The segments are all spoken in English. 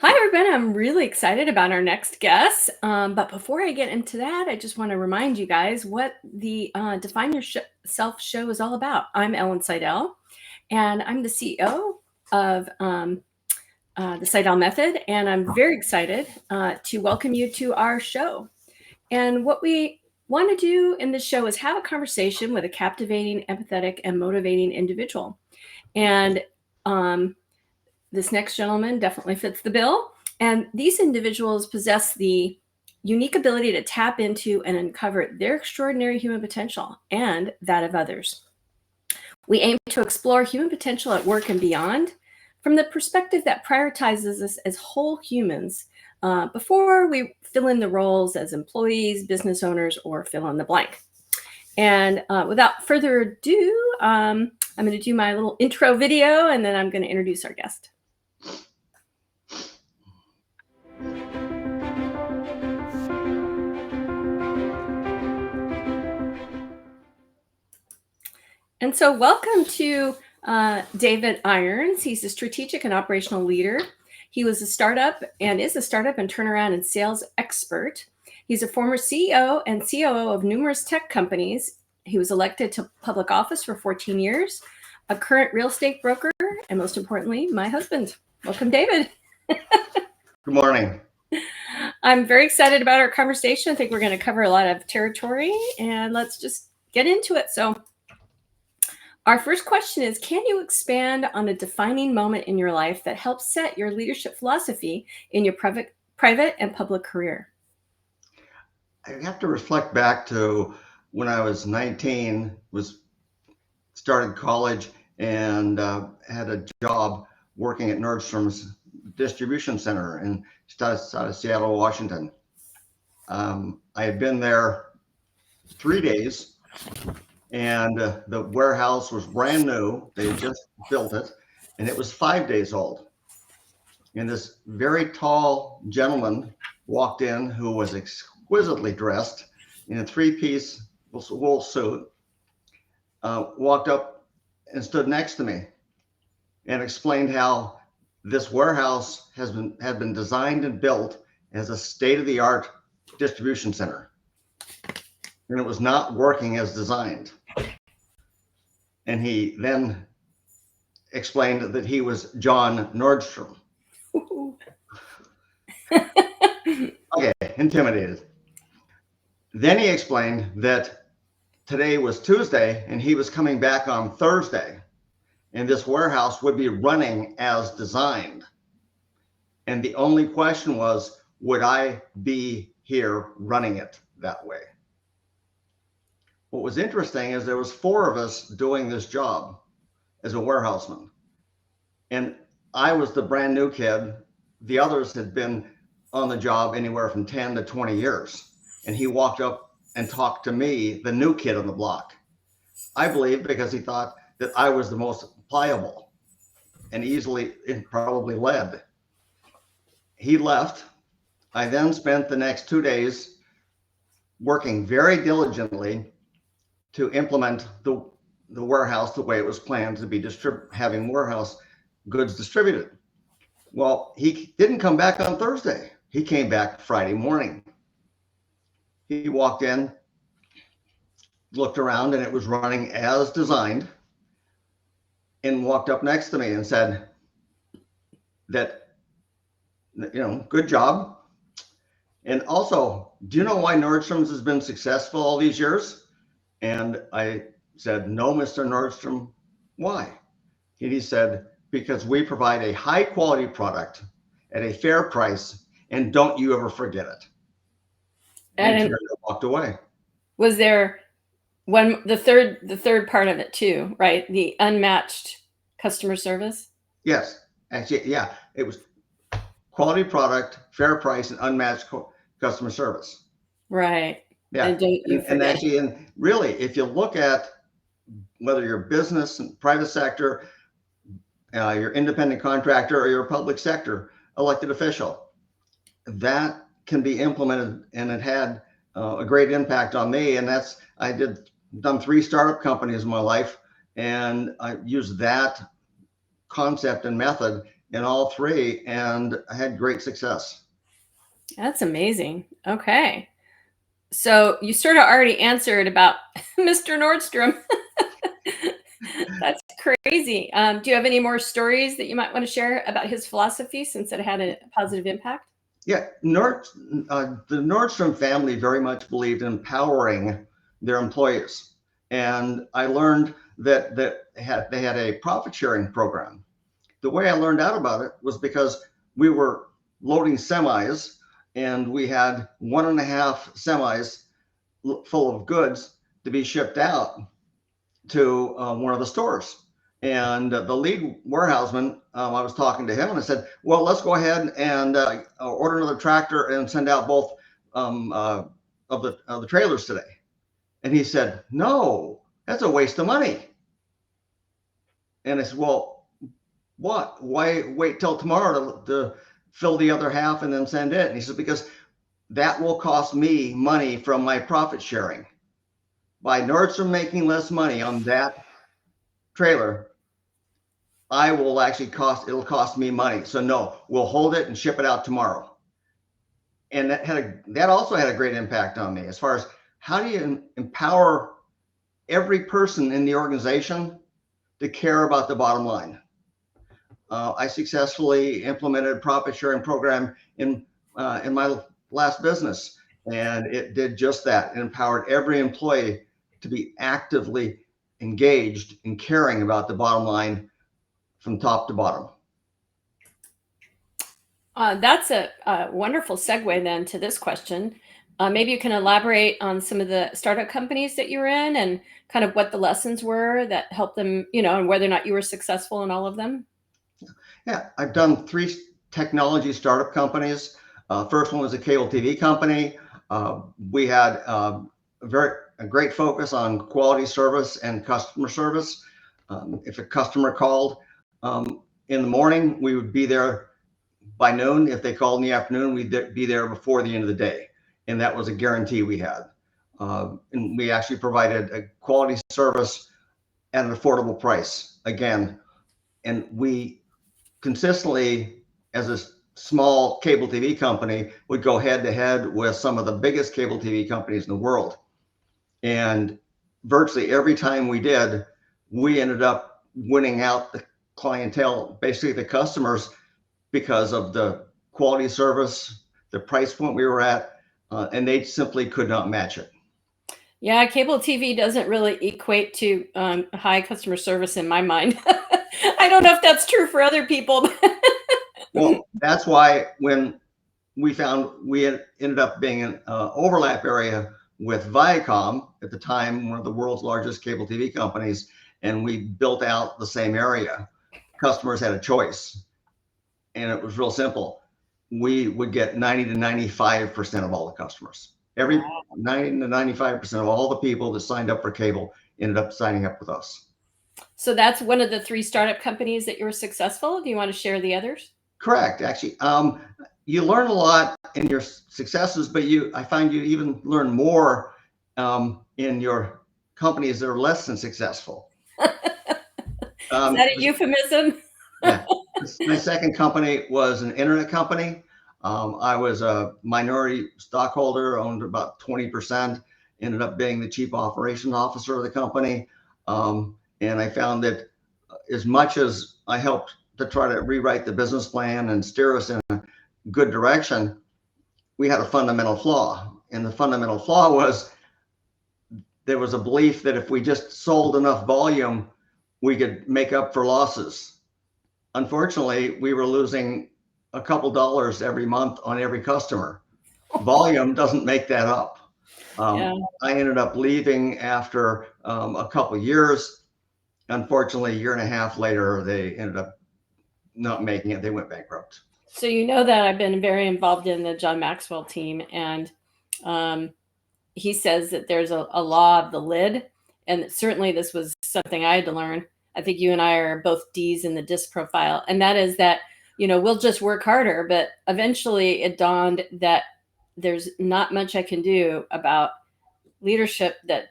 Hi, everybody. I'm really excited about our next guest. But before I get into that, I just want to remind you guys what the Define Yourself show is all about. I'm Ellen Seidel, and I'm the CEO of the Seidel Method, and I'm very excited to welcome you to our show. And what we want to do in this show is have a conversation with a captivating, empathetic, and motivating individual. And this next gentleman definitely fits the bill. And these individuals possess the unique ability to tap into and uncover their extraordinary human potential and that of others. We aim to explore human potential at work and beyond from the perspective that prioritizes us as whole humans before we fill in the roles as employees, business owners, or fill in the blank. And without further ado, I'm going to do my little intro video, and then I'm going to introduce our guest. And so welcome to David Irons. He's a strategic and operational leader. He was a startup and is a startup and turnaround and sales expert. He's a former CEO and COO of numerous tech companies. He was elected to public office for 14 years, a current real estate broker, and most importantly, my husband. Welcome, David. Good morning. I'm very excited about our conversation. I think we're going to cover a lot of territory, and let's just get into it. So our first question is, can you expand on a defining moment in your life that helped set your leadership philosophy in your private and public career? I have to reflect back to when I was 19, started college and had a job working at Nordstrom's distribution center in outside of Seattle, Washington. I had been there 3 days, and the warehouse was brand new. They had just built it, and it was 5 days old. And this very tall gentleman walked in who was exquisitely dressed in a three-piece wool suit, walked up and stood next to me and explained how this warehouse had been designed and built as a state-of-the-art distribution center. And it was not working as designed. And he then explained that he was John Nordstrom. Okay, intimidated. Then he explained that today was Tuesday and he was coming back on Thursday, and this warehouse would be running as designed. And the only question was, would I be here running it that way? What was interesting is there was 4 of us doing this job as a warehouseman. And I was the brand new kid. The others had been on the job anywhere from 10 to 20 years. And he walked up and talked to me, the new kid on the block. I believe because he thought that I was the most pliable and easily and probably led. He left. I then spent the next 2 days working very diligently to implement the warehouse the way it was planned to be having warehouse goods distributed. Well, he didn't come back on Thursday. He came back Friday morning. He walked in, looked around, and it was running as designed, and walked up next to me and said that, good job. And also, do you know why Nordstrom's has been successful all these years? And I said, no, Mr. Nordstrom, why? And he said, because we provide a high quality product at a fair price, and don't you ever forget it. And walked away. Was there the third part of it too, right? The unmatched customer service? Yes, actually, yeah. It was quality product, fair price, and unmatched customer service. Right. Yeah. And actually, and really, if you look at whether you're business and private sector, your independent contractor, or your public sector elected official, that can be implemented, and it had a great impact on me. And done 3 startup companies in my life, and I used that concept and method in all three, and I had great success. That's amazing. Okay. So you sort of already answered about Mr. Nordstrom. That's crazy. Do you have any more stories that you might want to share about his philosophy since it had a positive impact? Yeah, the Nordstrom family very much believed in empowering their employees, and I learned that they had a profit sharing program. The way I learned out about it was because we were loading semis, and we had 1.5 semis full of goods to be shipped out to one of the stores. And the lead warehouseman, I was talking to him and I said, well, let's go ahead and order another tractor and send out both of the trailers today. And he said, no, that's a waste of money. And I said, well, what? Why wait till tomorrow to fill the other half and then send it? And he said, because that will cost me money from my profit sharing. By Nordstrom making less money on that trailer, it'll cost me money. So no, we'll hold it and ship it out tomorrow. And that also had a great impact on me as far as how do you empower every person in the organization to care about the bottom line. I successfully implemented a profit sharing program in my last business, and it did just that. It empowered every employee to be actively engaged in caring about the bottom line from top to bottom. That's a wonderful segue then to this question. Maybe you can elaborate on some of the startup companies that you were in and kind of what the lessons were that helped them, and whether or not you were successful in all of them. Yeah, I've done 3 technology startup companies. First one was a cable TV company. We had a great focus on quality service and customer service. If a customer called in the morning, we would be there by noon. If they called in the afternoon, we'd be there before the end of the day. And that was a guarantee we had. And we actually provided a quality service at an affordable price again. And we consistently, as a small cable TV company, would go head to head with some of the biggest cable TV companies in the world. And virtually every time we did, we ended up winning out the clientele, basically the customers, because of the quality service, the price point we were at, and they simply could not match it. Yeah, cable TV doesn't really equate to high customer service in my mind. I don't know if that's true for other people. Well, that's why when we ended up being an overlap area with Viacom at the time, one of the world's largest cable TV companies, and we built out the same area. Customers had a choice, and it was real simple. We would get 90 to 95% of all the customers. Every 90 to 95% of all the people that signed up for cable ended up signing up with us. So that's one of the 3 startup companies that you were successful. Do you want to share the others? Correct. Actually, you learn a lot in your successes, but I find you even learn more in your companies that are less than successful. Is that a euphemism? Yeah. My second company was an internet company. I was a minority stockholder, owned about 20%, ended up being the chief operations officer of the company. And I found that as much as I helped to try to rewrite the business plan and steer us in a good direction, we had a fundamental flaw. And the fundamental flaw was there was a belief that if we just sold enough volume, we could make up for losses. Unfortunately, we were losing a couple dollars every month on every customer. Volume doesn't make that up. I ended up leaving after a couple of years. Unfortunately, a year and a half later, they ended up not making it. They went bankrupt. So that I've been very involved in the John Maxwell team, and he says that there's a law of the lid, and certainly this was something I had to learn. I think you and I are both D's in the DISC profile, and that is that we'll just work harder, but eventually it dawned that there's not much I can do about leadership that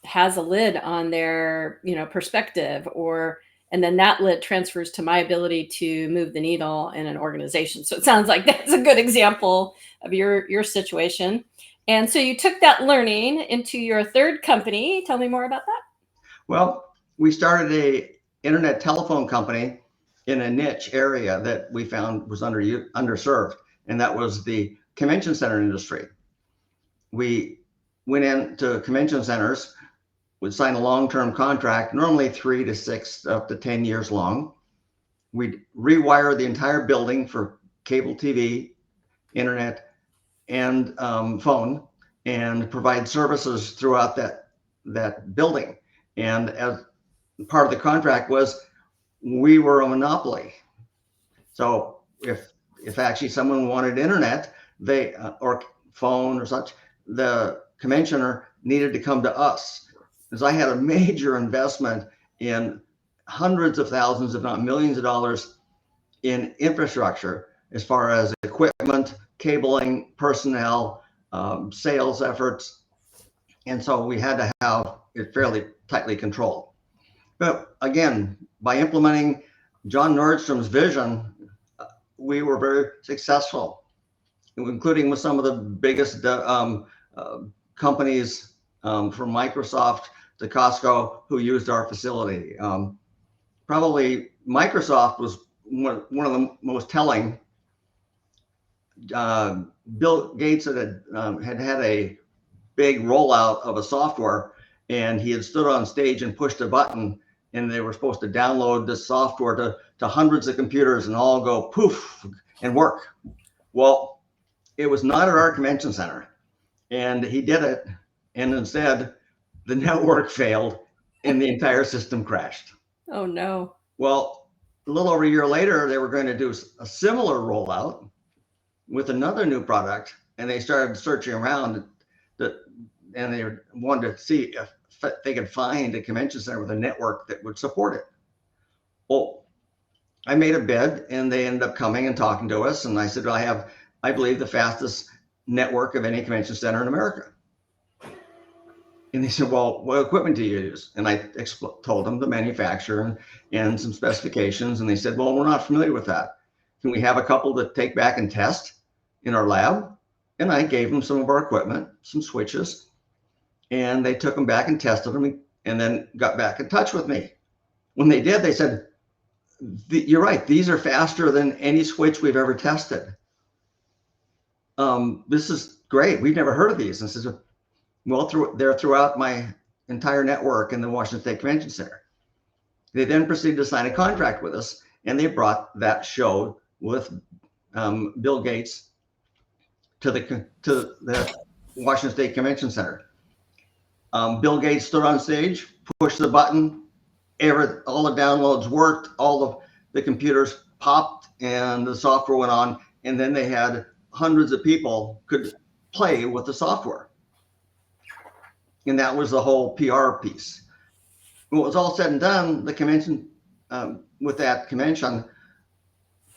has a lid on their perspective, or And then that transfers to my ability to move the needle in an organization. So it sounds like that's a good example of your situation. And so you took that learning into your third company. Tell me more about that. Well, we started a internet telephone company in a niche area that we found was underserved, and that was the convention center industry. We went into convention centers, would sign a long-term contract, normally 3 to 6 up to 10 years long. We'd rewire the entire building for cable TV, internet, and phone, and provide services throughout that building. And as part of the contract was, we were a monopoly. So if actually someone wanted internet, they or phone or such, the conventioner needed to come to us, because I had a major investment in hundreds of thousands, if not millions of dollars in infrastructure, as far as equipment, cabling, personnel, sales efforts. And so we had to have it fairly tightly controlled. But again, by implementing John Nordstrom's vision, we were very successful, including with some of the biggest companies, from Microsoft to Costco, who used our facility. Probably Microsoft was one of the most telling. Bill Gates had a big rollout of a software, and he had stood on stage and pushed a button, and they were supposed to download this software to hundreds of computers and all go poof and work. Well, it was not at our convention center, and he did it, and instead the network failed and the entire system crashed. Oh no. Well, a little over a year later, they were going to do a similar rollout with another new product, and they started searching around and they wanted to see if they could find a convention center with a network that would support it. Well, I made a bid, and they ended up coming and talking to us, and I said, I believe, the fastest network of any convention center in America. And they said, well, what equipment do you use? And I told them the manufacturer and some specifications, and they said, well, we're not familiar with that. Can we have a couple to take back and test in our lab? And I gave them some of our equipment, some switches, and they took them back and tested them, and then got back in touch with me. When they did, they said, you're right, these are faster than any switch we've ever tested. This is great. We've never heard of these. And I said, well, they're throughout my entire network in the Washington State Convention Center. They then proceeded to sign a contract with us, and they brought that show with Bill Gates to the Washington State Convention Center. Bill Gates stood on stage, pushed the button, all the downloads worked, all the computers popped, and the software went on, and then they had hundreds of people could play with the software. And that was the whole PR piece. When it was all said and done, the convention, with that convention,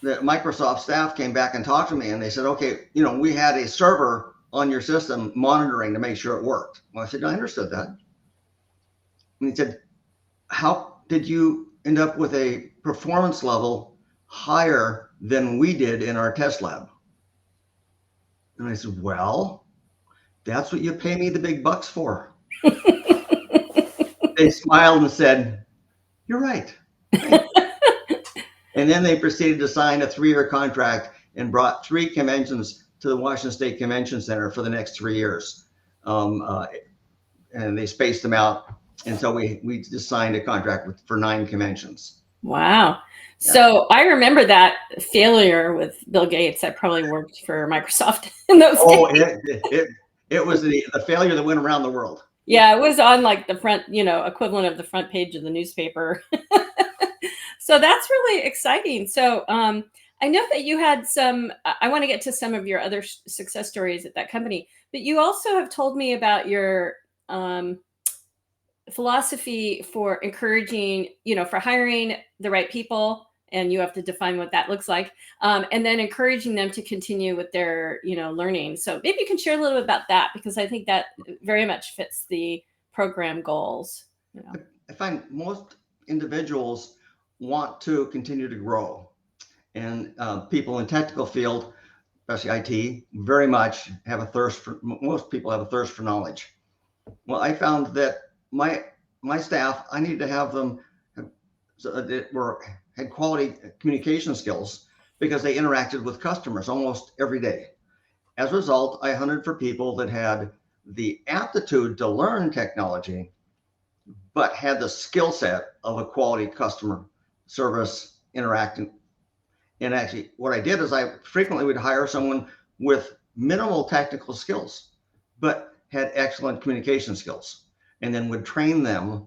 the Microsoft staff came back and talked to me, and they said, okay, we had a server on your system monitoring to make sure it worked. Well, I said, I understood that. And he said, how did you end up with a performance level higher than we did in our test lab? And I said, well, that's what you pay me the big bucks for. They smiled and said, you're right. And then they proceeded to sign a 3-year contract and brought 3 conventions to the Washington State Convention Center for the next 3 years. And they spaced them out. And so we just signed a contract for 9 conventions. Wow. Yeah. So I remember that failure with Bill Gates. I probably worked for Microsoft in those days. It was the failure that went around the world. Yeah, it was on like the front, equivalent of the front page of the newspaper. So that's really exciting. So I know that you had I want to get to some of your other success stories at that company, but you also have told me about your philosophy for encouraging, for hiring the right people, and you have to define what that looks like, and then encouraging them to continue with their, learning. So maybe you can share a little bit about that, because I think that very much fits the program goals. I find most individuals want to continue to grow. And people in technical field, especially IT, very much have a thirst for, most people have a thirst for knowledge. Well, I found that my staff, I need to have them that had quality communication skills because they interacted with customers almost every day. As a result, I hunted for people that had the aptitude to learn technology, but had the skill set of a quality customer service interacting. And actually, what I did is I frequently would hire someone with minimal technical skills, but had excellent communication skills, and then would train them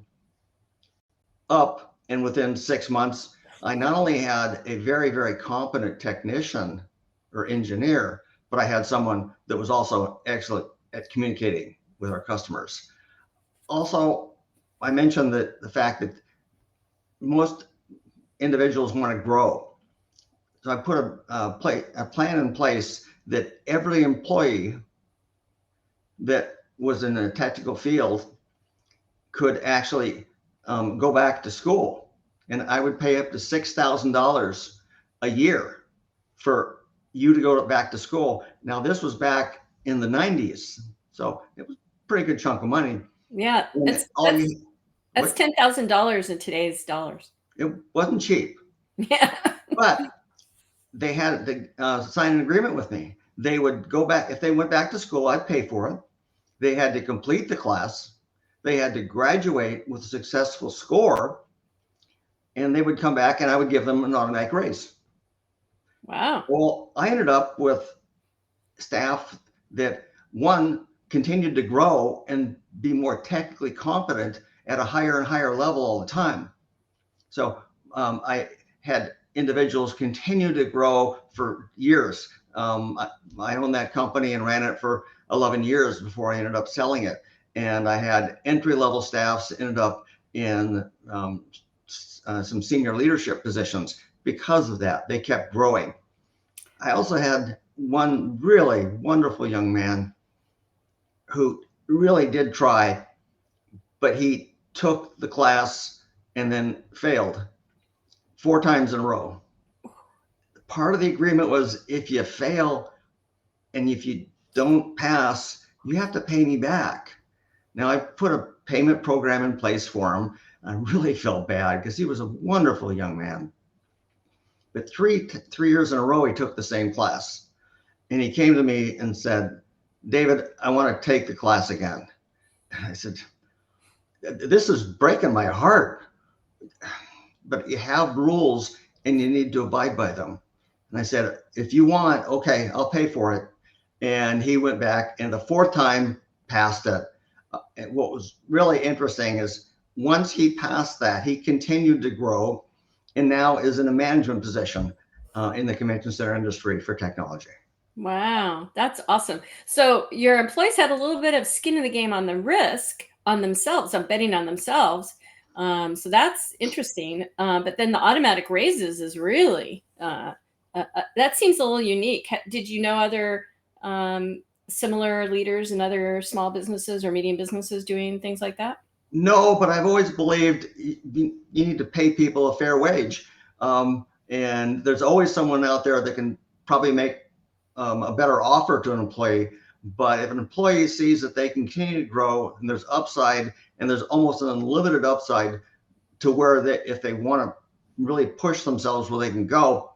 up. And within 6 months, I not only had a very, very competent technician or engineer, but I had someone that was also excellent at communicating with our customers. Also, I mentioned that the fact that most individuals want to grow. So I put a plan in place that every employee that was in a technical field could actually go back to school. And I would pay up to $6,000 a year for you to go back to school. Now, this was back in the 90s. So it was a pretty good chunk of money. Yeah, that's $10,000 in today's dollars. It wasn't cheap. Yeah. But they had to sign an agreement with me. They would go back. If they went back to school, I'd pay for it. They had to complete the class. They had to graduate with a successful score, and they would come back and I would give them an automatic raise. Wow. Well, I ended up with staff that, one, continued to grow and be more technically competent at a higher and higher level all the time. So I had individuals continue to grow for years. I owned that company and ran it for 11 years before I ended up selling it. And I had entry-level staffs ended up in some senior leadership positions because of that. They kept growing. I also had one really wonderful young man who really did try, but he took the class and then failed 4 times in a row. Part of the agreement was if you fail and if you don't pass, you have to pay me back. Now, I put a payment program in place for him. I really felt bad because he was a wonderful young man. But three years in a row, he took the same class. And he came to me and said, "David, I want to take the class again." And I said, "This is breaking my heart, but you have rules and you need to abide by them." And I said, "If you want, okay, I'll pay for it." And he went back and the 4th time passed it. And what was really interesting is once he passed that, he continued to grow and now is in a management position in the convention center industry for technology. Wow, that's awesome. So your employees had a little bit of skin in the game on the risk on themselves, on betting on themselves. So that's interesting. But then the automatic raises is really, that seems a little unique. Did you know other similar leaders in other small businesses or medium businesses doing things like that? No, but I've always believed you need to pay people a fair wage. And there's always someone out there that can probably make a better offer to an employee. But if an employee sees that they can continue to grow and there's upside and there's almost an unlimited upside to where if they want to really push themselves where they can go,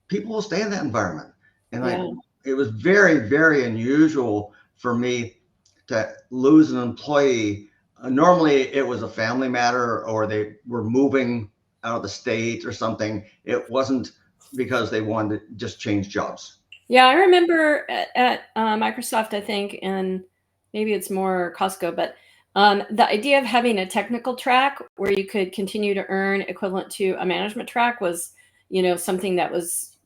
people will stay in that environment. And it was very, very unusual for me to lose an employee. Normally it was a family matter or they were moving out of the state or something. It wasn't because they wanted to just change jobs. Yeah, I remember at Microsoft, I think, and maybe it's more Costco, but the idea of having a technical track where you could continue to earn equivalent to a management track was, something that was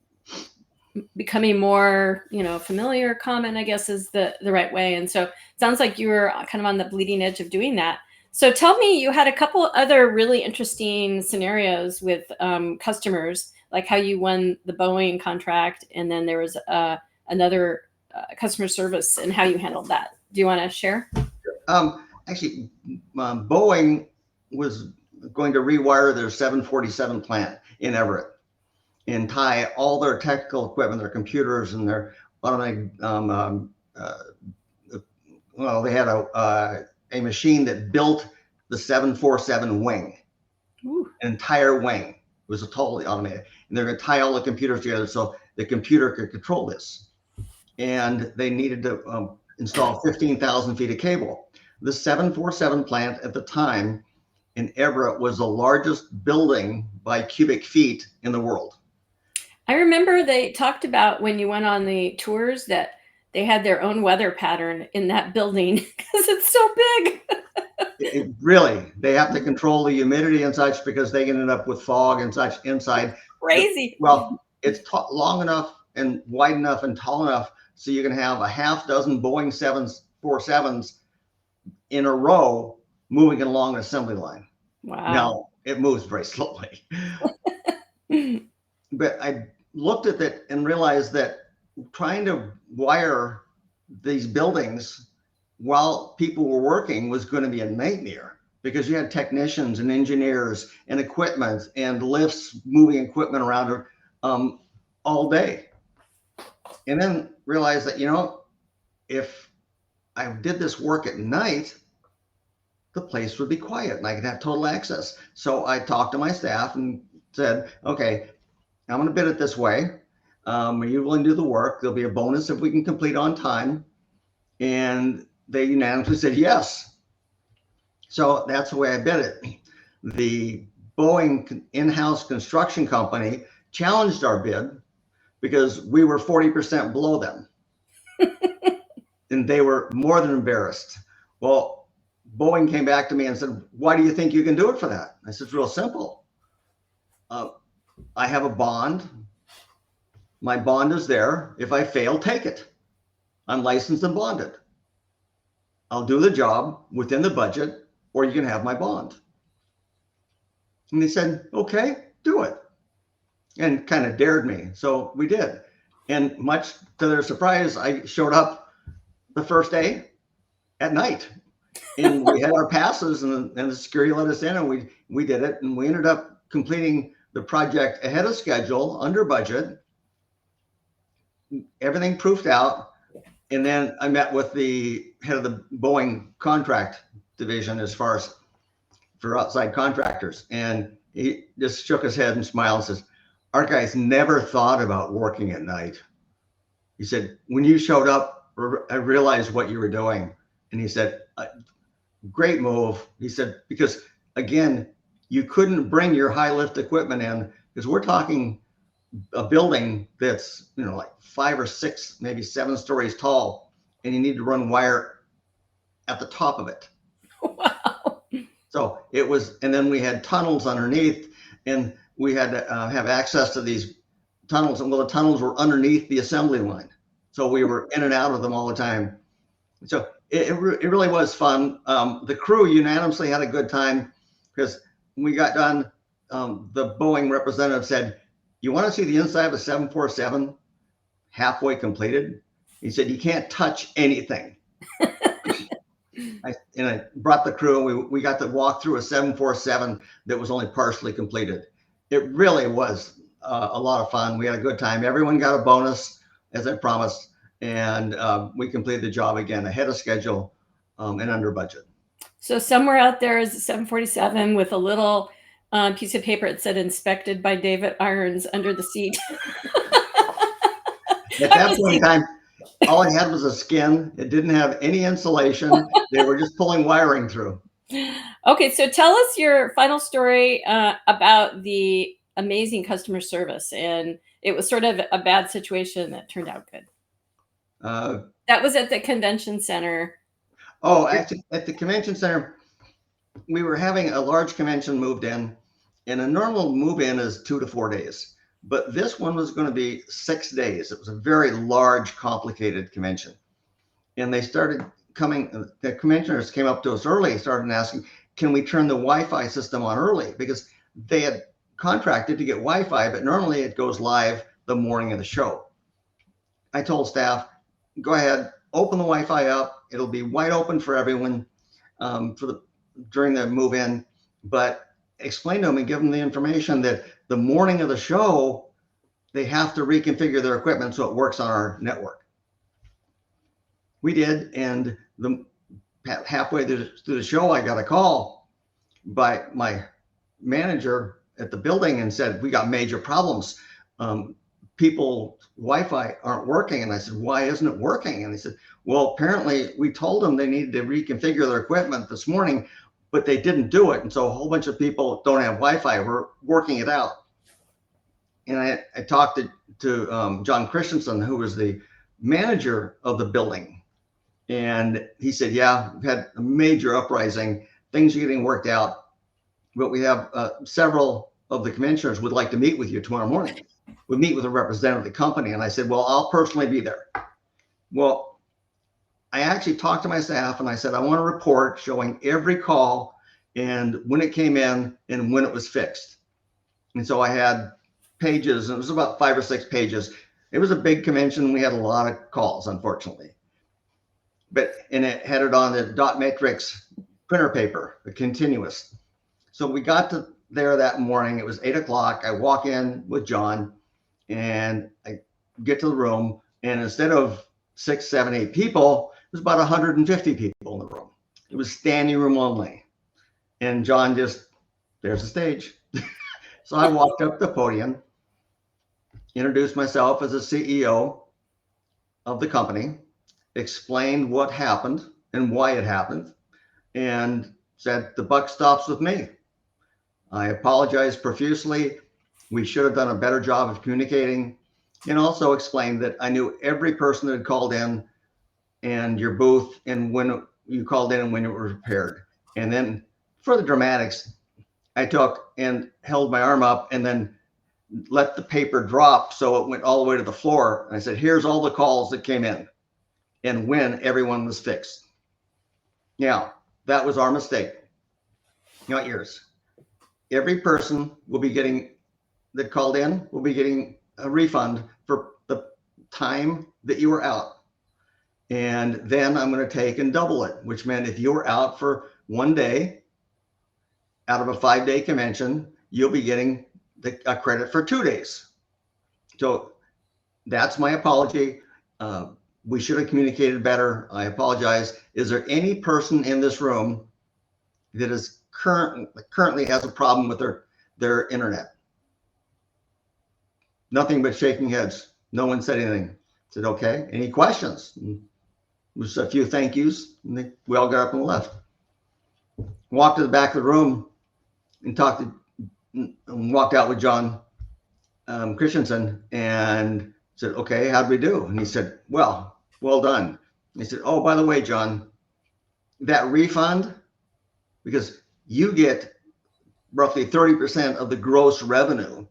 becoming more, familiar, common, I guess is the right way. And so it sounds like you were kind of on the bleeding edge of doing that. So tell me, you had a couple other really interesting scenarios with customers, like how you won the Boeing contract, and then there was another customer service and how you handled that. Do you want to share? Actually, Boeing was going to rewire their 747 plant in Everett and tie all their technical equipment, their computers and their automatic, well, they had a machine that built the 747 wing, an entire wing. It was totally automated. And they're going to tie all the computers together so the computer could control this. And they needed to install 15,000 feet of cable. The 747 plant at the time in Everett was the largest building by cubic feet in the world. I remember they talked about when you went on the tours that they had their own weather pattern in that building because it's so big. Really, they have to control the humidity and such because they ended up with fog and such inside. Crazy. Well, it's long enough and wide enough and tall enough so you can have a half dozen Boeing 747s in a row moving along an assembly line. Wow. Now, it moves very slowly. But I looked at it and realized that trying to wire these buildings while people were working was going to be a nightmare because you had technicians and engineers and equipment and lifts moving equipment around all day. And then realized that, you know, if I did this work at night, the place would be quiet and I could have total access. So I talked to my staff and said, okay, I'm going to bid it this way. Are you willing to do the work? There'll be a bonus if we can complete on time. And they unanimously said yes. So that's the way I bid it. The Boeing in-house construction company challenged our bid because we were 40% below them. And they were more than embarrassed. Well, Boeing came back to me and said, why do you think you can do it for that? I said, it's real simple. I have a bond. My bond is there. If I fail, take it. I'm licensed and bonded. I'll do the job within the budget, or you can have my bond. And they said, okay, do it. And kind of dared me. So we did. And much to their surprise, I showed up the first day at night. And we had our passes and the security let us in and we did it. And we ended up completing the project ahead of schedule, under budget, everything proofed out. And then I met with the head of the Boeing contract division as far as for outside contractors. And he just shook his head and smiled and says, our guys never thought about working at night. He said, when you showed up, I realized what you were doing. And he said, great move. He said, because again, you couldn't bring your high lift equipment in because we're talking a building that's, you know, like 5 or 6, maybe 7 stories tall, and you need to run wire at the top of it. Wow. So it was, and then we had tunnels underneath, and we had to have access to these tunnels. And well, the tunnels were underneath the assembly line. So we were in and out of them all the time. So it really was fun. The crew unanimously had a good time because when we got done, the Boeing representative said, you want to see the inside of a 747 halfway completed? He said, you can't touch anything. I brought the crew and we got to walk through a 747 that was only partially completed. It really was a lot of fun. We had a good time. Everyone got a bonus, as I promised, and we completed the job again ahead of schedule and under budget. So somewhere out there is a 747 with a little piece of paper that said inspected by David Irons under the seat. At that point in time, all I had was a skin. It didn't have any insulation. They were just pulling wiring through. Okay, so tell us your final story about the amazing customer service. And it was sort of a bad situation that turned out good. That was at the convention center. Oh, at the convention center, we were having a large convention moved in, and a normal move in is 2 to 4 days. But this one was going to be 6 days. It was a very large, complicated convention. And they started coming, the conventioners came up to us early, started asking, can we turn the Wi-Fi system on early? Because they had contracted to get Wi-Fi, but normally it goes live the morning of the show. I told staff, go ahead, open the Wi-Fi up. It'll be wide open for everyone during the move in, but explain to them and give them the information that the morning of the show, they have to reconfigure their equipment so it works on our network. We did, and halfway through the show, I got a call by my manager at the building and said, we got major problems. People Wi-Fi aren't working. And I said, why isn't it working? And they said, well, apparently we told them they needed to reconfigure their equipment this morning, but they didn't do it. And so a whole bunch of people don't have Wi-Fi. We're working it out. And I talked to John Christensen, who was the manager of the building. And he said, yeah, we've had a major uprising. Things are getting worked out. But we have several of the commissioners would like to meet with you tomorrow morning. We meet with a representative of the company. And I said, well, I'll personally be there. Well, I actually talked to my staff and I said, I want a report showing every call and when it came in and when it was fixed. And so I had pages, and it was about 5 or 6 pages. It was a big convention. We had a lot of calls, unfortunately. And it had it on the dot matrix printer paper, the continuous. So we got to there that morning. It was 8 o'clock. I walk in with John and I get to the room, and instead of 6, 7, 8 people, it was about 150 people in the room. It was standing room only. And John there's the stage. So I walked up the podium, introduced myself as a CEO of the company, explained what happened and why it happened, and said, the buck stops with me. I apologize profusely. We should have done a better job of communicating, and also explained that I knew every person that had called in and your booth and when you called in and when it was repaired. And then for the dramatics, I took and held my arm up and then let the paper drop so it went all the way to the floor. And I said, here's all the calls that came in and when everyone was fixed. Now, that was our mistake, not yours. Every person will be getting that called in will be getting a refund for the time that you were out. And then I'm going to take and double it, which meant if you were out for 1 day out of a 5-day convention, you'll be getting a credit for 2 days. So that's my apology. We should have communicated better. I apologize. Is there any person in this room that is currently has a problem with their internet? Nothing but shaking heads. No one said anything. I said, okay, any questions? And just a few thank yous. And we all got up and left. Walked to the back of the room and walked out with John Christensen and said, okay, how'd we do? And he said, well done. And he said, oh, by the way, John, that refund, because you get roughly 30% of the gross revenue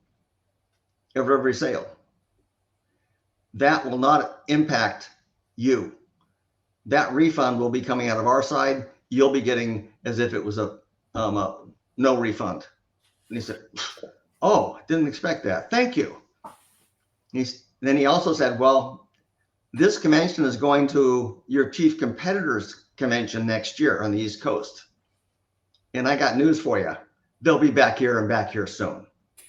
of every sale. That will not impact you. That refund will be coming out of our side. You'll be getting as if it was a no refund. And he said, oh, didn't expect that. Thank you. Then he also said, well, this convention is going to your chief competitors convention next year on the East Coast. And I got news for you. They'll be back here soon.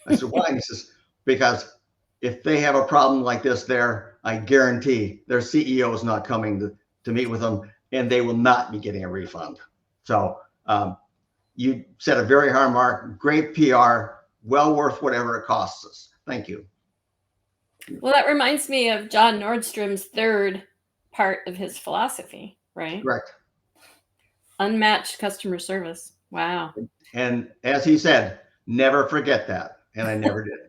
I said, why? And he says, because if they have a problem like this there, I guarantee their CEO is not coming to meet with them, and they will not be getting a refund. So you set a very high mark, great PR, well worth whatever it costs us. Thank you. Well, that reminds me of John Nordstrom's third part of his philosophy, right? Correct. Unmatched customer service. Wow. And as he said, never forget that. And I never did.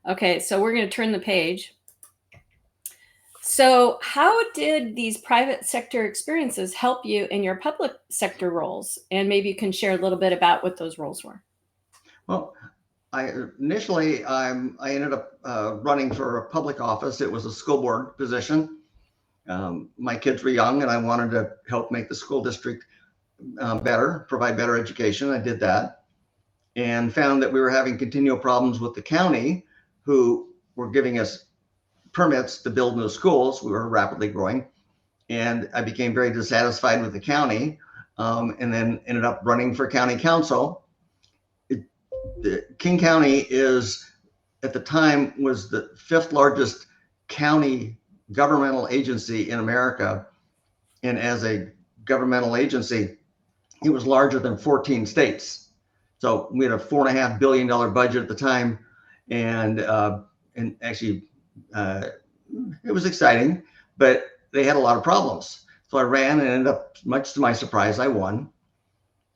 Okay, so we're going to turn the page. So how did these private sector experiences help you in your public sector roles? And maybe you can share a little bit about what those roles were. Well, initially I ended up running for a public office. It was a school board position. My kids were young and I wanted to help make the school district better, provide better education. I did that and found that we were having continual problems with the county, who were giving us permits to build new schools. We were rapidly growing, and I became very dissatisfied with the county, and then ended up running for county council. King County is, at the time, was the 5th largest county governmental agency in America. And as a governmental agency, it was larger than 14 states. So we had a $4.5 billion budget at the time. And actually, it was exciting, but they had a lot of problems. So I ran and ended up, much to my surprise, I won.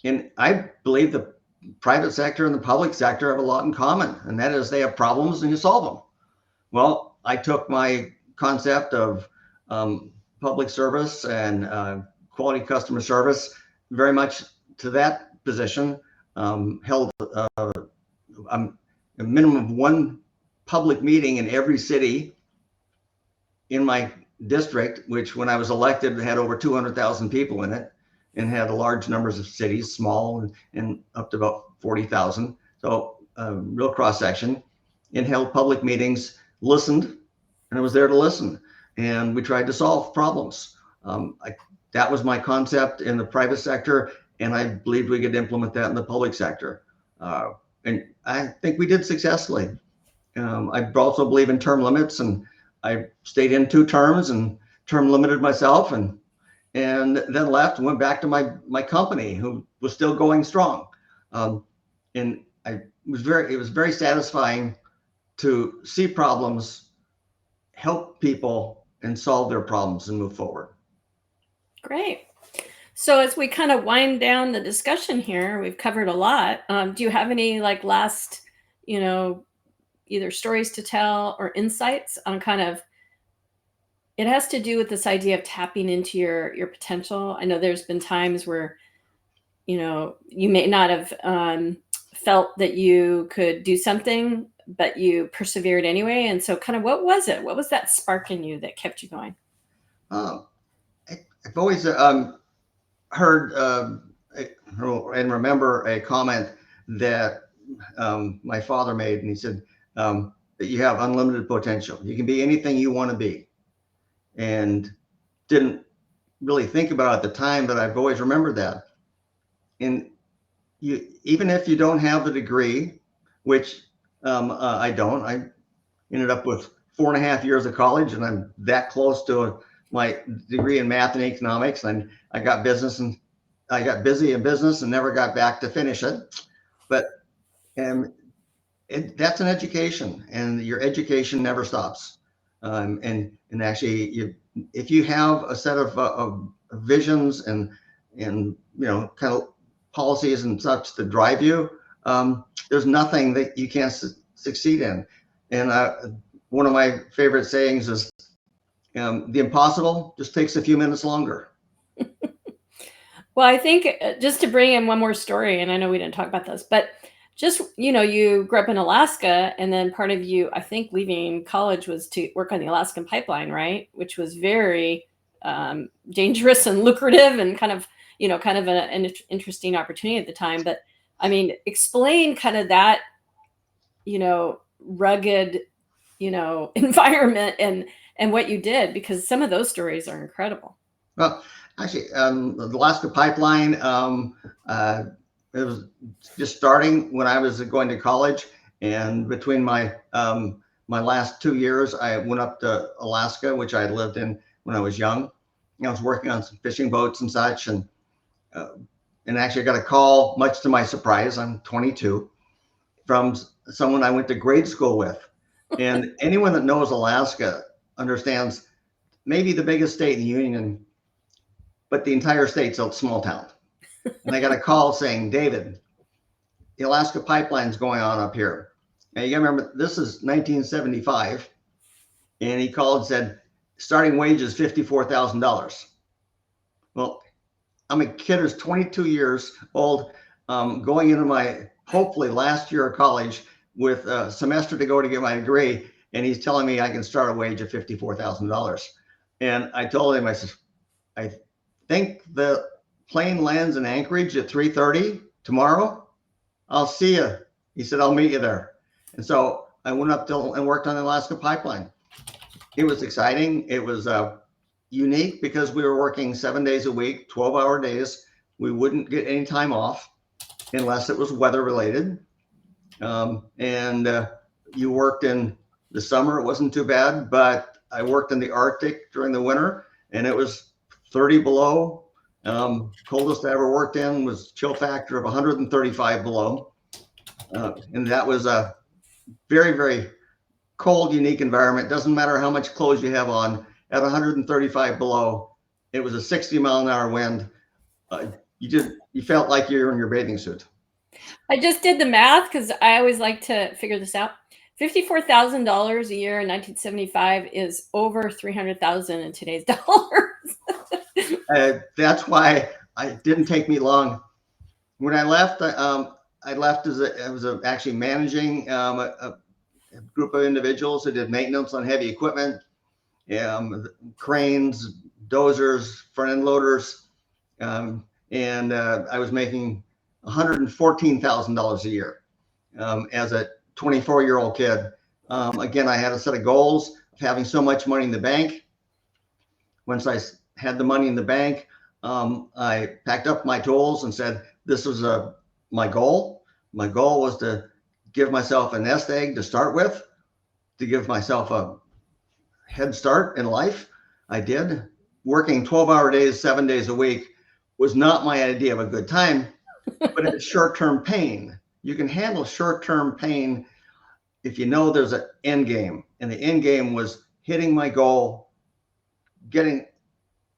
And I believe the private sector and the public sector have a lot in common, and that is they have problems and you solve them. Well, I took my concept of public service and quality customer service very much to that position, held a minimum of one public meeting in every city in my district, which when I was elected had over 200,000 people in it, and had large numbers of cities, small and up to about 40,000. So real cross section, and held public meetings, listened, and I was there to listen. And we tried to solve problems. That was my concept in the private sector, and I believed we could implement that in the public sector. And I think we did successfully. I also believe in term limits, and I stayed in 2 terms and term limited myself, and then left and went back to my company, who was still going strong. And it was very satisfying to see problems, help people, and solve their problems and move forward. Great. So as we kind of wind down the discussion here, we've covered a lot. Do you have any last, either stories to tell or insights on kind of, it has to do with this idea of tapping into your potential. I know there's been times where, you may not have felt that you could do something, but you persevered anyway. And so kind of, what was it? What was that spark in you that kept you going? I've always heard and remember a comment that my father made, and he said that you have unlimited potential. You can be anything you want to be. And didn't really think about it at the time, but I've always remembered that. And even if you don't have the degree, which I don't, I ended up with 4.5 years of college, and I'm that close to my degree in math and economics. And I got business, and I got busy in business and never got back to finish it. But that's an education, and your education never stops. And actually, if you have a set of visions and kind of policies and such to drive you, there's nothing that you can't succeed in. And one of my favorite sayings is, the impossible just takes a few minutes longer. Well, I think just to bring in one more story, and I know we didn't talk about this, but just, you grew up in Alaska, and then part of you, I think, leaving college was to work on the Alaskan pipeline, right? Which was very dangerous and lucrative, and kind of an interesting opportunity at the time. But I mean, explain kind of that, rugged, environment and what you did, because some of those stories are incredible. Well, actually, the Alaska pipeline, it was just starting when I was going to college, and between my last 2 years, I went up to Alaska, which I had lived in when I was young. I was working on some fishing boats and such, and actually I got a call, much to my surprise, I'm 22, from someone I went to grade school with. And anyone that knows Alaska understands maybe the biggest state in the union, but the entire state's a small town. And I got a call saying, David, the Alaska pipeline's going on up here. And you gotta remember, this is 1975. And he called and said, starting wage is $54,000. Well, I'm a kid who's 22 years old, going into my hopefully last year of college with a semester to go to get my degree. And he's telling me I can start a wage of $54,000. And I told him, I said, I think the plane lands in Anchorage at 3:30 tomorrow. I'll see you. He said, I'll meet you there. And so I went up and worked on the Alaska pipeline. It was exciting. It was unique because we were working 7 days a week, 12-hour days. We wouldn't get any time off unless it was weather related. And you worked in the summer, it wasn't too bad, but I worked in the Arctic during the winter, and it was 30 below. Coldest I ever worked in was chill factor of 135 below. And that was a very, very cold, unique environment. Doesn't matter how much clothes you have on. At 135 below, it was a 60-mile-an-hour wind. You felt like you were in your bathing suit. I just did the math because I always like to figure this out. $54,000 a year in 1975 is over $300,000 in today's dollars. That's why it didn't take me long. When I left, I left I was actually managing a group of individuals who did maintenance on heavy equipment, cranes, dozers, front end loaders, and I was making $114,000 a year as a 24-year-old kid. Again, I had a set of goals of having so much money in the bank. Once I had the money in the bank, I packed up my tools and said, this was my goal. My goal was to give myself a nest egg to start with, to give myself a head start in life. I did. Working 12-hour days, 7 days a week was not my idea of a good time, but it's short-term pain. You can handle short-term pain if you know there's an end game. And the end game was hitting my goal, getting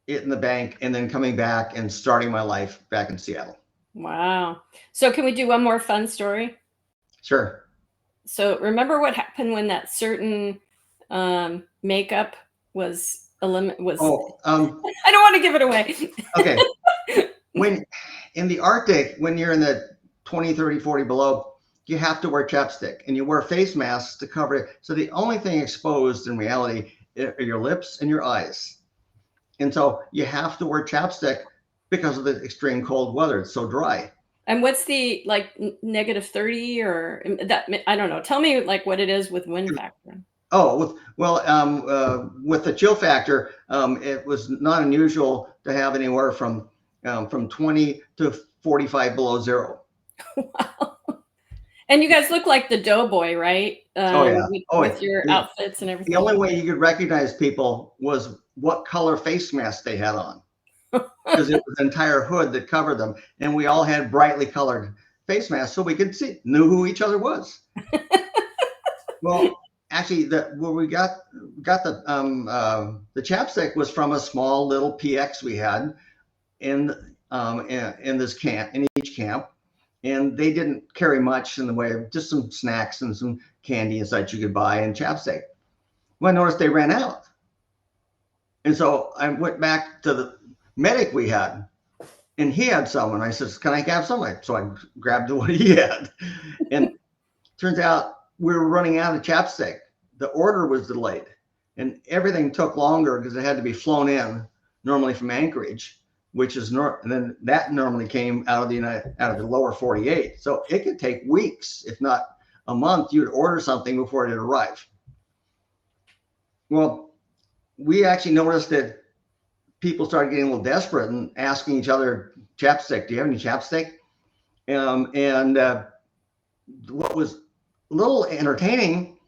it in the bank, and then coming back and starting my life back in Seattle. Wow. So can we do one more fun story? Sure. So remember what happened when that certain makeup was eliminated? Oh, I don't want to give it away. Okay. When in the Arctic, when you're in the 20, 30, 40 below, you have to wear chapstick and you wear face masks to cover it. So the only thing exposed in reality are your lips and your eyes. And so you have to wear chapstick because of the extreme cold weather. It's so dry. And what's the negative 30 or that? I don't know. Tell me what it is with wind factor. Oh, with the chill factor, it was not unusual to have anywhere from 20 to 45 below zero. Wow. And you guys look like the Doughboy, right? Oh, yeah. With your outfits and everything. The only way you could recognize people was what color face mask they had on, because it was an entire hood that covered them. And we all had brightly colored face masks so we could knew who each other was. Well, actually, where we got the chapstick was from a small little PX we had in this camp, in each camp, and they didn't carry much in the way of just some snacks and some candy and such you could buy and chapstick. Well, I noticed they ran out, and so I went back to the medic we had, and he had some, and I said, "Can I have some?" So I grabbed what he had, and turns out we were running out of chapstick. The order was delayed, and everything took longer because it had to be flown in, normally from Anchorage, which is and then that normally came out of the lower 48. So it could take weeks, if not a month. You'd order something before it arrived. Well, we actually noticed that people started getting a little desperate and asking each other, "Chapstick? Do you have any chapstick?" And what was a little entertaining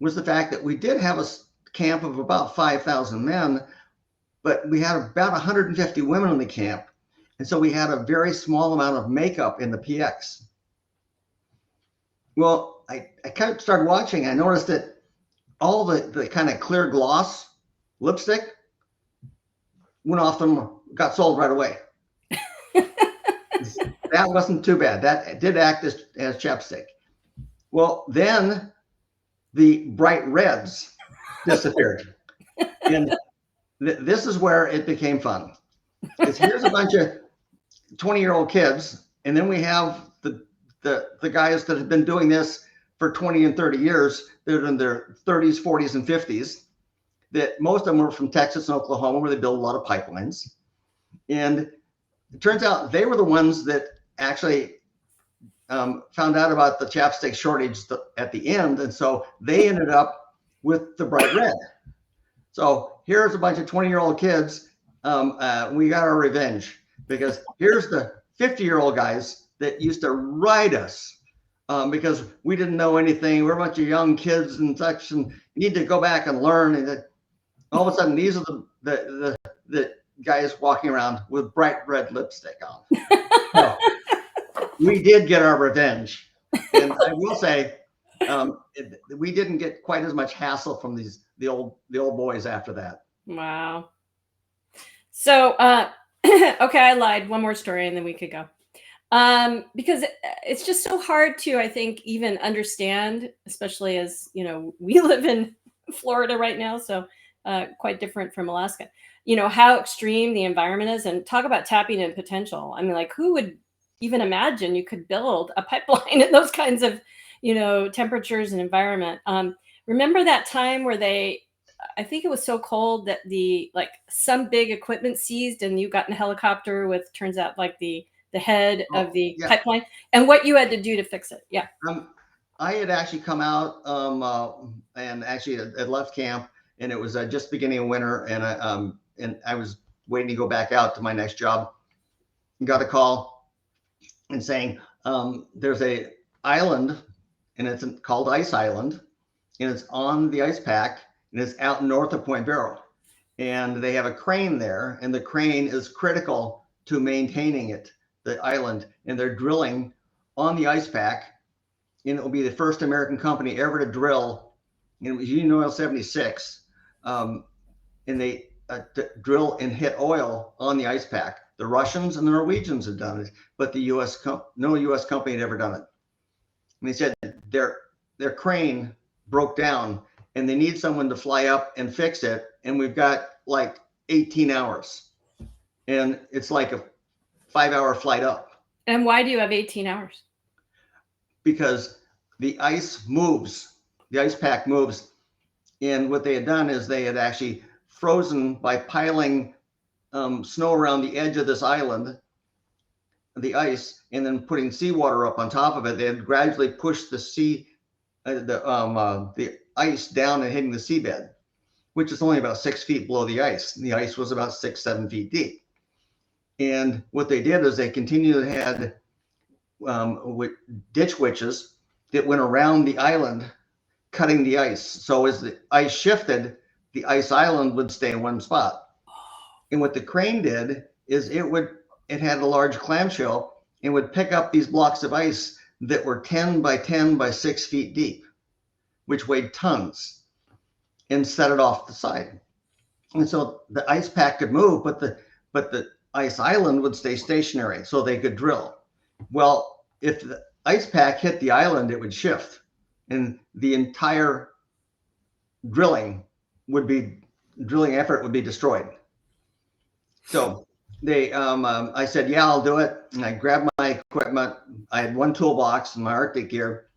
was the fact that we did have a camp of about 5,000 men, but we had about 150 women in the camp. And so we had a very small amount of makeup in the PX. Well, I kind of started watching. I noticed that all the kind of clear gloss lipstick went off them, got sold right away. That wasn't too bad. That did act as chapstick. Well, then the bright reds disappeared. And this is where it became fun. Because here's a bunch of 20-year-old kids, and then we have the guys that have been doing this for 20 and 30 years. They're in their 30s, 40s, and 50s. That most of them were from Texas and Oklahoma, where they build a lot of pipelines. And it turns out they were the ones that actually found out about the chapstick shortage at the end. And so they ended up with the bright red. So here's a bunch of 20-year-old kids. We got our revenge, because here's the 50-year-old guys that used to ride us because we didn't know anything. We're a bunch of young kids and such, and need to go back and learn. And all of a sudden, these are the guys walking around with bright red lipstick on. So we did get our revenge, and I will say, we didn't get quite as much hassle from the old boys after that. Wow. So, okay, I lied. One more story, and then we could go. Because it's just so hard to, I think, even understand, especially as we live in Florida right now, so quite different from Alaska. How extreme the environment is, and talk about tapping in potential. I mean, like, who would even imagine you could build a pipeline in those kinds of temperatures and environment? Remember that time where I think it was so cold that some big equipment seized, and you got in a helicopter with, turns out, like the head of the pipeline, and what you had to do to fix it. Yeah. I had actually come out and actually had left camp, and it was just beginning of winter, and I was waiting to go back out to my next job. Got a call and saying there's a island, and it's called Ice Island, and it's on the ice pack, and it's out north of Point Barrow, and they have a crane there, and the crane is critical to maintaining the island, and they're drilling on the ice pack, and it will be the first American company ever to drill. And it was Union Oil 76, and they drill and hit oil on the ice pack. The Russians and the Norwegians have done it, but no U.S. company had ever done it. And they said their crane broke down, and they need someone to fly up and fix it. And we've got like 18 hours, and it's like a 5-hour flight up. And why do you have 18 hours? Because the ice moves, the ice pack moves. And what they had done is they had actually frozen by piling snow around the edge of this island, the ice, and then putting seawater up on top of it. They had gradually pushed the ice down and hitting the seabed, which is only about 6 feet below the ice. And the ice was about 6-7 feet deep. And what they did is they continually had ditch witches that went around the island, cutting the ice. So as the ice shifted, the ice island would stay in one spot. And what the crane did is it had a large clamshell and would pick up these blocks of ice that were 10 by 10 by 6 feet deep, which weighed tons, and set it off the side. And so the ice pack could move, but the ice island would stay stationary so they could drill. Well, if the ice pack hit the island, it would shift, and the entire drilling effort would be destroyed. So I said, yeah, I'll do it. And I grabbed my equipment. I had one toolbox and my Arctic gear.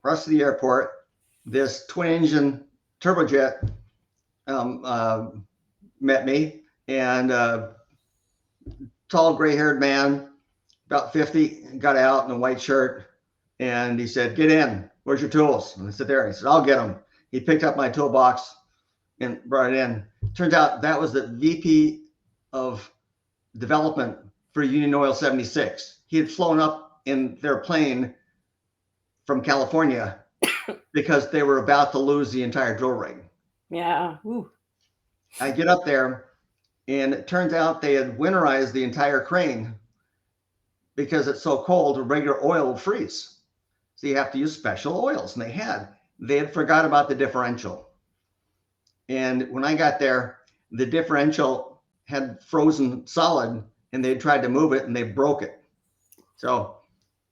Rushed to the airport. This twin-engine turbojet met me, and tall gray-haired man, about 50, got out in a white shirt, and he said, "Get in. Where's your tools?" And I said, "There." He said, "I'll get them." He picked up my toolbox and brought it in. Turns out that was the VP of development for Union Oil 76. He had flown up in their plane from California because they were about to lose the entire drill rig. Yeah. Ooh. I get up there, and it turns out they had winterized the entire crane because it's so cold, regular oil will freeze. So you have to use special oils, and they had forgot about the differential. And when I got there, the differential had frozen solid, and they tried to move it, and they broke it. So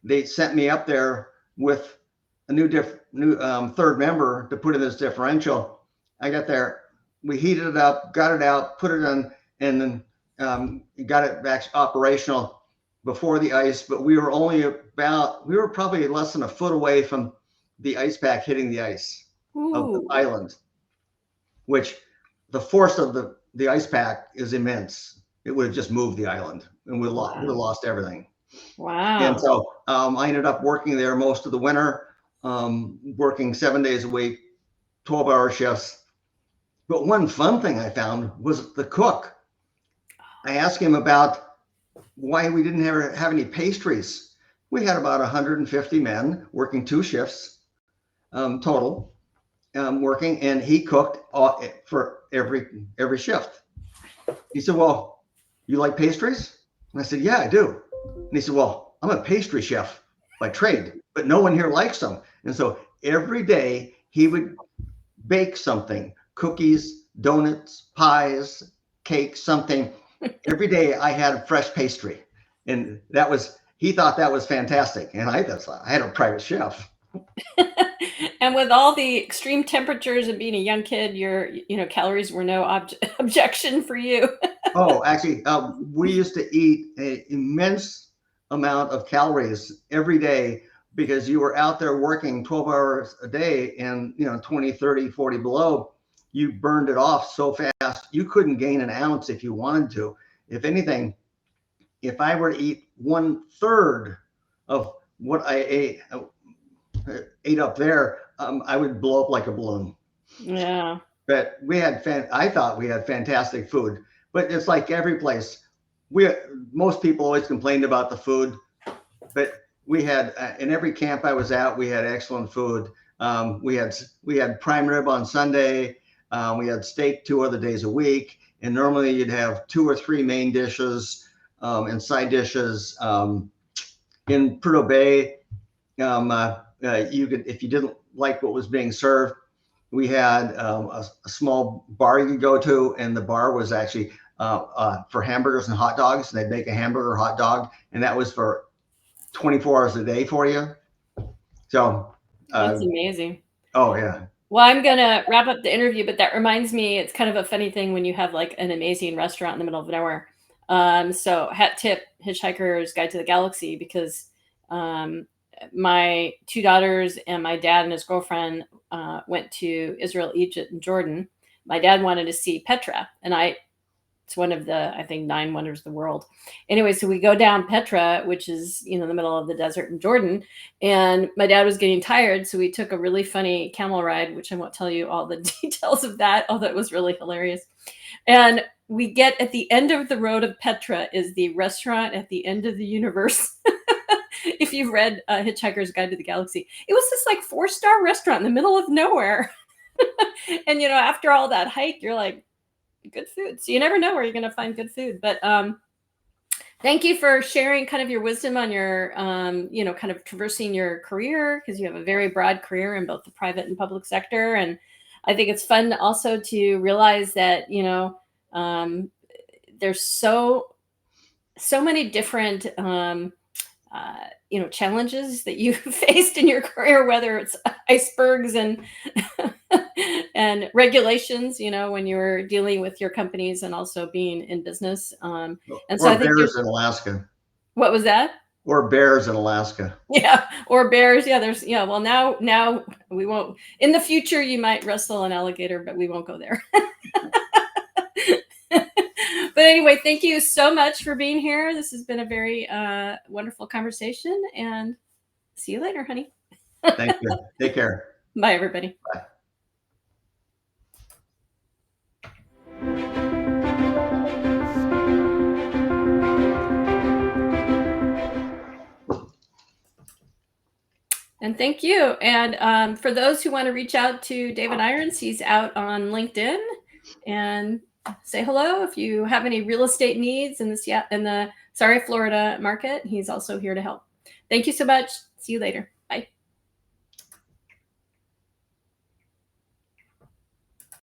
they sent me up there with a new third member to put in this differential. I got there, we heated it up, got it out, put it in, and then got it back operational before the ice. But we were probably less than a foot away from the ice pack hitting the ice of the island, which the force of the ice pack is immense. It would have just moved the island, and we would have lost everything. Wow. And so I ended up working there most of the winter, working 7 days a week, 12-hour shifts. But one fun thing I found was the cook. I asked him about why we didn't have any pastries, we had about 150 men working 2 shifts total, working, and he cooked for every shift. He said, "Well, you like pastries?" And I said, "Yeah, I do." And he said, "Well, I'm a pastry chef by trade, but no one here likes them." And so every day he would bake something, cookies, donuts, pies, cakes, something. Every day I had fresh pastry. And he thought that was fantastic. And I had a private chef. And with all the extreme temperatures and being a young kid, calories were no objection for you. Oh, actually, we used to eat an immense amount of calories every day because you were out there working 12 hours a day and 20, 30, 40 below. You burned it off so fast you couldn't gain an ounce if you wanted to. If anything, if I were to eat 1/3 of what I ate up there, I would blow up like a balloon. Yeah. But I thought we had fantastic food, but it's like every place. Most people always complained about the food, but we had in every camp I was at, we had excellent food. We had prime rib on Sunday. We had steak 2 other days a week, and normally you'd have 2 or 3 main dishes and side dishes. In Prudhoe Bay, you could, if you didn't like what was being served, we had a small bar you could go to, and the bar was actually for hamburgers and hot dogs. And they'd make a hamburger hot dog, and that was for 24 hours a day for you. So that's amazing. Oh yeah. Well, I'm gonna wrap up the interview, but that reminds me, it's kind of a funny thing when you have like an amazing restaurant in the middle of nowhere. So hat tip, Hitchhiker's Guide to the Galaxy, because my 2 daughters and my dad and his girlfriend went to Israel, Egypt, and Jordan. My dad wanted to see Petra, and it's one of the, I think, 9 wonders of the world. Anyway, so we go down Petra, which is, in the middle of the desert in Jordan. And my dad was getting tired. So we took a really funny camel ride, which I won't tell you all the details of that, although it was really hilarious. And we get at the end of the road of Petra is the restaurant at the end of the universe. If you've read Hitchhiker's Guide to the Galaxy, it was this like 4-star restaurant in the middle of nowhere. And, after all that hike, you're like, good food. So you never know where you're going to find good food. But thank you for sharing kind of your wisdom on your, kind of traversing your career, because you have a very broad career in both the private and public sector. And I think it's fun also to realize that, there's so many different, challenges that you faced in your career, whether it's icebergs and and regulations, when you were dealing with your companies and also being in business. And so I think bears in Alaska. What was that? Or bears in Alaska. Yeah, or bears. Yeah, well, now we won't. In the future, you might wrestle an alligator, but we won't go there. But anyway, thank you so much for being here. This has been a very wonderful conversation, and see you later, honey. Thank you. Take care. Bye, everybody. Bye. And thank you. And for those who want to reach out to David Irons, he's out on LinkedIn, and say hello if you have any real estate needs in the Florida market. He's also here to help. Thank you so much. See you later.